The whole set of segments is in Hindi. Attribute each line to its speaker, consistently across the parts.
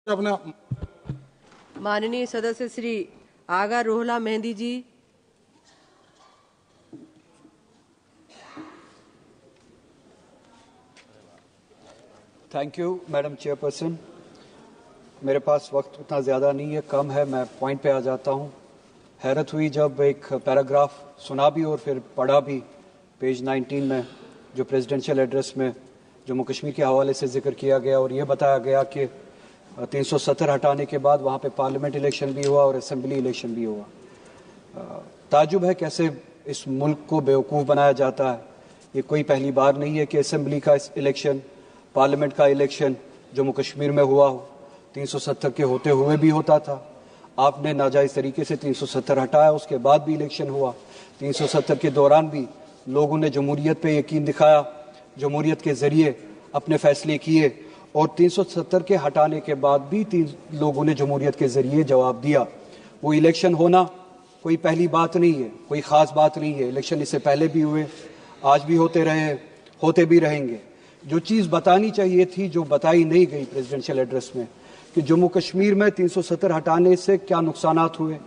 Speaker 1: अपना
Speaker 2: माननीय सदस्य Shri Aga Ruhullah Mehdi ji.
Speaker 3: Thank you madam chairperson. मेरे पास वक्त उतना ज़्यादा नहीं है, कम है, मैं पॉइंट पे आ जाता हूँ। हैरत हुई जब एक पैराग्राफ सुना भी और फिर पढ़ा भी पेज 19 में, जो प्रेसिडेंशियल एड्रेस में जम्मू कश्मीर के हवाले से जिक्र किया गया और ये बताया गया कि 370 हटाने के बाद वहाँ पे पार्लियामेंट इलेक्शन भी हुआ और असेंबली इलेक्शन भी हुआ। ताजुब है कैसे इस मुल्क को बेवकूफ़ बनाया जाता है। ये कोई पहली बार नहीं है कि असेंबली का इलेक्शन, पार्लियामेंट का इलेक्शन जम्मू कश्मीर में हुआ हो। 370 के होते हुए भी होता था, आपने नाजायज़ तरीके से 370 हटाया, उसके बाद भी इलेक्शन हुआ। 370 के दौरान भी लोगों ने जमहूरियत पे यकीन दिखाया, जमहूरियत के ज़रिए अपने फैसले किए और 370 के हटाने के बाद भी लोगों ने जमहूरियत के ज़रिए जवाब दिया। वो इलेक्शन होना कोई पहली बात नहीं है, कोई ख़ास बात नहीं है। इलेक्शन इससे पहले भी हुए, आज भी होते रहे, होते भी रहेंगे। जो चीज़ बतानी चाहिए थी, जो बताई नहीं गई प्रेसिडेंशियल एड्रेस में, कि जम्मू कश्मीर में 370 हटाने से क्या नुकसानात हुए,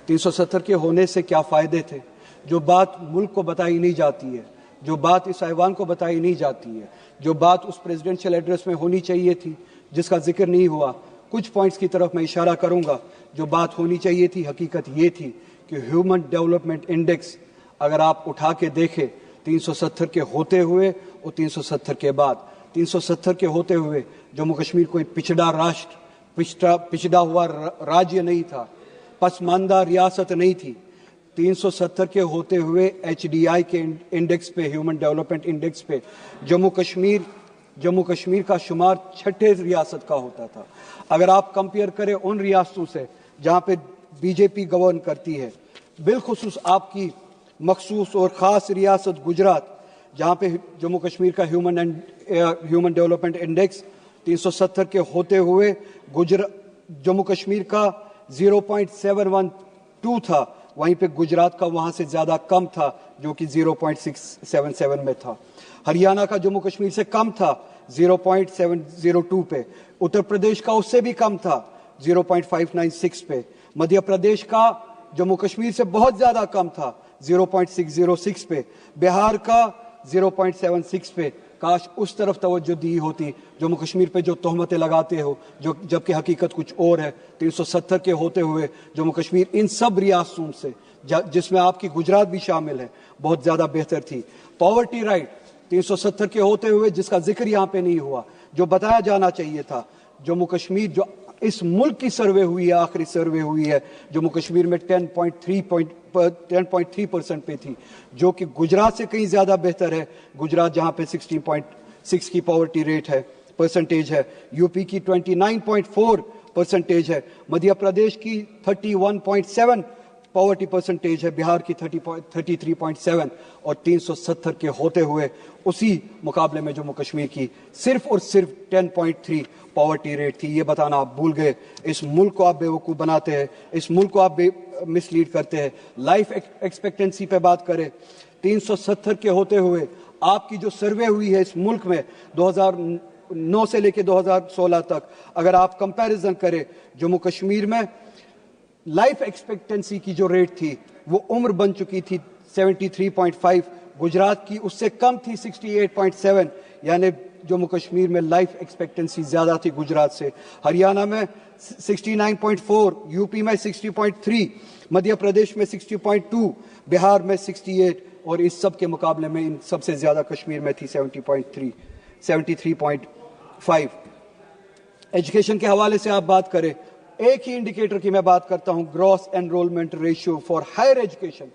Speaker 3: 370 के होने से क्या फ़ायदे थे, जो बात मुल्क को बताई नहीं जाती है, जो बात इस ऐवान को बताई नहीं जाती है, जो बात उस प्रेसिडेंशियल एड्रेस में होनी चाहिए थी, जिसका जिक्र नहीं हुआ। कुछ पॉइंट्स की तरफ मैं इशारा करूंगा। जो बात होनी चाहिए थी, हकीकत ये थी कि ह्यूमन डेवलपमेंट इंडेक्स अगर आप उठा के देखें, 370 के होते हुए और 370 के बाद, 370 के होते हुए जम्मू कश्मीर कोई पिछड़ा राष्ट्र, पिछड़ा हुआ राज्य नहीं था, पसमानदा रियासत नहीं थी। 370 के होते हुए HDI के इंडेक्स पे, ह्यूमन डेवलपमेंट इंडेक्स पे जम्मू कश्मीर का शुमार 6ठे रियासत का होता था। अगर आप कंपेयर करें उन रियासतों से जहां पे बीजेपी गवर्न करती है, बिलखुसूस आपकी मखसूस और ख़ास रियासत गुजरात, जहां पे जम्मू कश्मीर का ह्यूमन डेवलपमेंट इंडेक्स 370 के होते हुए जम्मू कश्मीर का 0.712 था, वहीं पे गुजरात का वहां से ज़्यादा कम था, जो कि 0.677 में था। हरियाणा का जम्मू कश्मीर से कम था, 0.702 पे। उत्तर प्रदेश का उससे भी कम था, 0.596 पे। मध्य प्रदेश का जम्मू कश्मीर से बहुत ज़्यादा कम था, 0.606 पे। बिहार का 0.76 पे। काश उस तरफ तवज्जो दी होती। जम्मू कश्मीर पे जो तोहमतें लगाते हो, जो जबकि हकीकत कुछ और है। 370 के होते हुए जम्मू कश्मीर इन सब रियासतों से, जिसमें आपकी गुजरात भी शामिल है, बहुत ज़्यादा बेहतर थी। पॉवर्टी राइट 370 के होते हुए, जिसका जिक्र यहाँ पे नहीं हुआ, जो बताया जाना चाहिए था, जम्मू कश्मीर जो इस मुल्क की सर्वे हुई है, आखिरी सर्वे हुई है, जम्मू कश्मीर में 10.3% पे थी, जो कि गुजरात से कहीं ज़्यादा बेहतर है। गुजरात जहाँ पे 16.6 की पॉवर्टी रेट है, परसेंटेज है। यूपी की 29.4% है। मध्य प्रदेश की 31.7 पॉवर्टी परसेंटेज है। बिहार की 33.7 और 370 के होते हुए उसी मुकाबले में जम्मू कश्मीर की सिर्फ और सिर्फ 10.3 पॉवर्टी रेट थी। ये बताना आप भूल गए। इस मुल्क को आप बेवकूफ़ बनाते हैं, इस मुल्क को आप मिसलीड करते हैं। लाइफ एक्सपेक्टेंसी पे बात करें, 370 के होते हुए आपकी जो सर्वे हुई है इस मुल्क में 2009 से लेकर 2016 तक, अगर आप कंपैरिजन करें, जम्मू कश्मीर में लाइफ एक्सपेक्टेंसी की जो रेट थी वो उम्र बन चुकी थी 73.5, गुजरात की उससे कम थी 68.7, यानी जम्मू कश्मीर में लाइफ एक्सपेक्टेंसी ज़्यादा थी गुजरात से। हरियाणा में 69.4, यूपी में 60.3, मध्य प्रदेश में 60.2, बिहार में 68 और इस सब के मुकाबले में इन सबसे ज़्यादा कश्मीर में थी 73.5। एजुकेशन के हवाले से आप बात करें, एक ही इंडिकेटर की मैं बात करता हूं, gross enrolment ratio for higher education.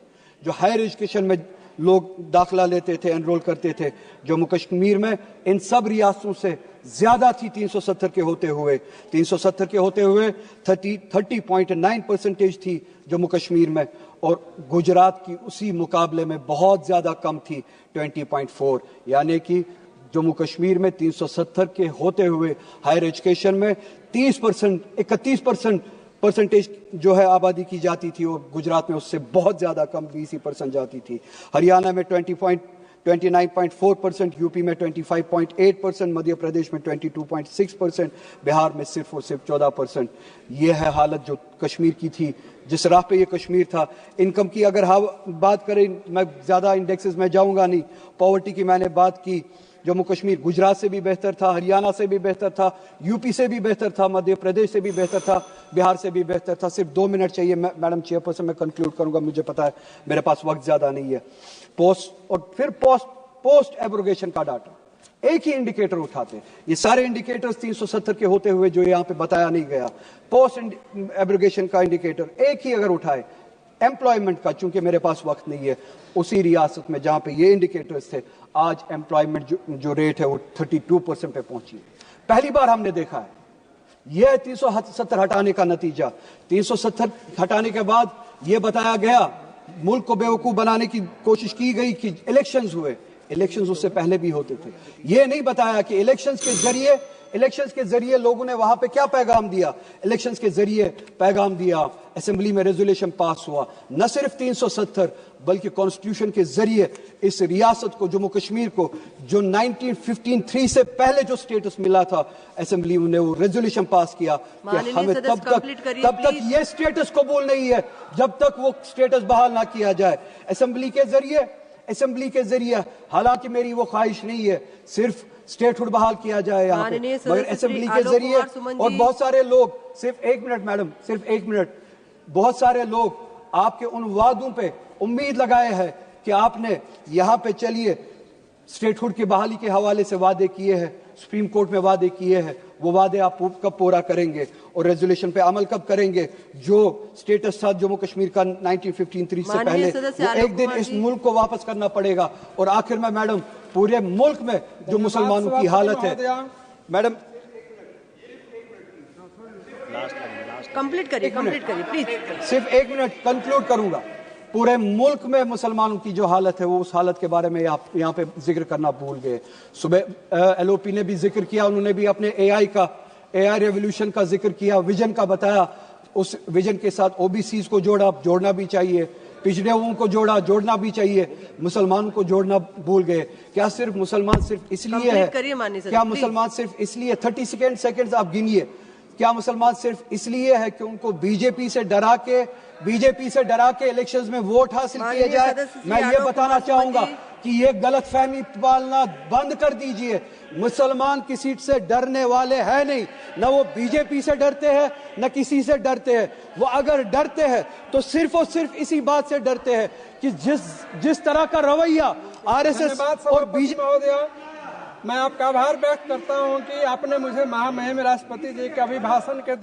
Speaker 3: जो हायर एजुकेशन में लोग दाखिला लेते थे, एनरोल करते थे, जम्मू कश्मीर में इन सब रियासतों से ज्यादा थी 370 के होते हुए। 370 के होते हुए 30.9% थी जम्मू कश्मीर में, और गुजरात की उसी मुकाबले में बहुत ज्यादा कम थी 20.4। यानी कि जम्मू कश्मीर में 370 के होते हुए हायर एजुकेशन में 31% परसेंटेज जो है आबादी की जाती थी, और गुजरात में उससे बहुत ज़्यादा कम 20% जाती थी। हरियाणा में 29.4%, यूपी में 25.8%, मध्य प्रदेश में 22.6%, बिहार में सिर्फ और सिर्फ 14%। ये है हालत जो कश्मीर की थी, जिस राह पे ये कश्मीर था। इनकम की अगर बात करें, मैं ज़्यादा इंडेक्सेस में जाऊंगा नहीं। पॉवर्टी की मैंने बात की, जम्मू कश्मीर गुजरात से भी बेहतर था, हरियाणा से भी बेहतर था, यूपी से भी बेहतर था, मध्य प्रदेश से भी बेहतर था, बिहार से भी बेहतर था। सिर्फ 2 मिनट चाहिए मैडम चेयरपर्सन, मैं कंक्लूड करूंगा, मुझे पता है मेरे पास वक्त ज्यादा नहीं है। पोस्ट एब्रोगेशन का डाटा, एक ही इंडिकेटर उठाते, ये सारे इंडिकेटर्स 370 के होते हुए जो यहाँ पे बताया नहीं गया, पोस्ट एब्रोगेशन का इंडिकेटर एक ही अगर उठाए, एम्प्लॉयमेंट का, चूंकि मेरे पास वक्त नहीं है, उसी रियासत में जहां पे ये इंडिकेटर्स थे, आज एम्प्लॉयमेंट जो रेट है वो 32% पे पहुंची है। पहली बार हमने देखा है। यह है 370 हटाने का नतीजा। 370 हटाने के बाद यह बताया गया, मुल्क को बेवकूफ बनाने की कोशिश की गई कि इलेक्शंस हुए। इलेक्शंस उससे पहले भी होते थे। यह नहीं बताया कि इलेक्शंस के जरिए लोगों ने वहां पे क्या पैगाम दिया। इलेक्शंस के जरिए पैगाम दिया, असेंबली में रेजोल्यूशन पास हुआ, न सिर्फ 370 बल्कि कॉन्स्टिट्यूशन के जरिए इस रियासत को, जम्मू कश्मीर को, जो 1953 से पहले जो स्टेटस मिला था, असेंबली ने वो रेजोल्यूशन पास किया कि हमें तब तक ये स्टेटस कबूल नहीं है जब तक वो स्टेटस बहाल ना किया जाए। असेंबली के जरिए हालांकि मेरी वो ख्वाहिश नहीं है सिर्फ स्टेटहुड बहाल किया जाए यहाँ पे, मगर असेंबली के जरिए, और बहुत सारे लोग, सिर्फ 1 मिनट मैडम, सिर्फ 1 मिनट, बहुत सारे लोग आपके उन वादों पे उम्मीद लगाए हैं कि आपने यहाँ पे चलिए स्टेटहुड की बहाली के हवाले से वादे किए हैं, सुप्रीम कोर्ट में वादे किए हैं, वो वादे आप कब पूरा करेंगे और रेजोल्यूशन पे अमल कब करेंगे। जो स्टेटस था जम्मू कश्मीर का 1953 से पहले, वो एक दिन इस मुल्क को वापस करना पड़ेगा। और आखिर में मैडम, पूरे मुल्क में जो मुसलमानों की हालत है, मैडम
Speaker 2: कंप्लीट करिए प्लीज।
Speaker 3: सिर्फ 1 मिनट कंक्लूड करूंगा। पूरे मुल्क में मुसलमानों की जो हालत है, वो उस हालत के बारे में आप यहाँ पे जिक्र करना भूल गए। सुबह एलओपी ने भी जिक्र किया, उन्होंने भी अपने एआई रेवोल्यूशन का जिक्र किया, विजन का बताया। उस विजन के साथ ओबीसीज को जोड़ना भी चाहिए, पिछड़े हुओं को जोड़ना भी चाहिए, मुसलमानों को जोड़ना भूल गए। क्या सिर्फ मुसलमान सिर्फ इसलिए है, क्या मुसलमान सिर्फ इसलिए, 30 सेकेंड्स आप गिनिए, क्या मुसलमान सिर्फ इसलिए है कि उनको बीजेपी से डरा के इलेक्शंस में वोट हासिल किए जाए? मैं ये बताना चाहूंगा कि ये गलतफहमी पालना बंद कर दीजिए। मुसलमान किसी से डरने वाले हैं नहीं, न वो बीजेपी से डरते हैं न किसी से डरते हैं। वो अगर डरते हैं तो सिर्फ और सिर्फ इसी बात से डरते हैं कि जिस तरह का रवैया आरएसएस और बीजेपी।
Speaker 1: मैं आपका आभार व्यक्त करता हूं कि आपने मुझे महामहिम राष्ट्रपति जी के अभिभाषण के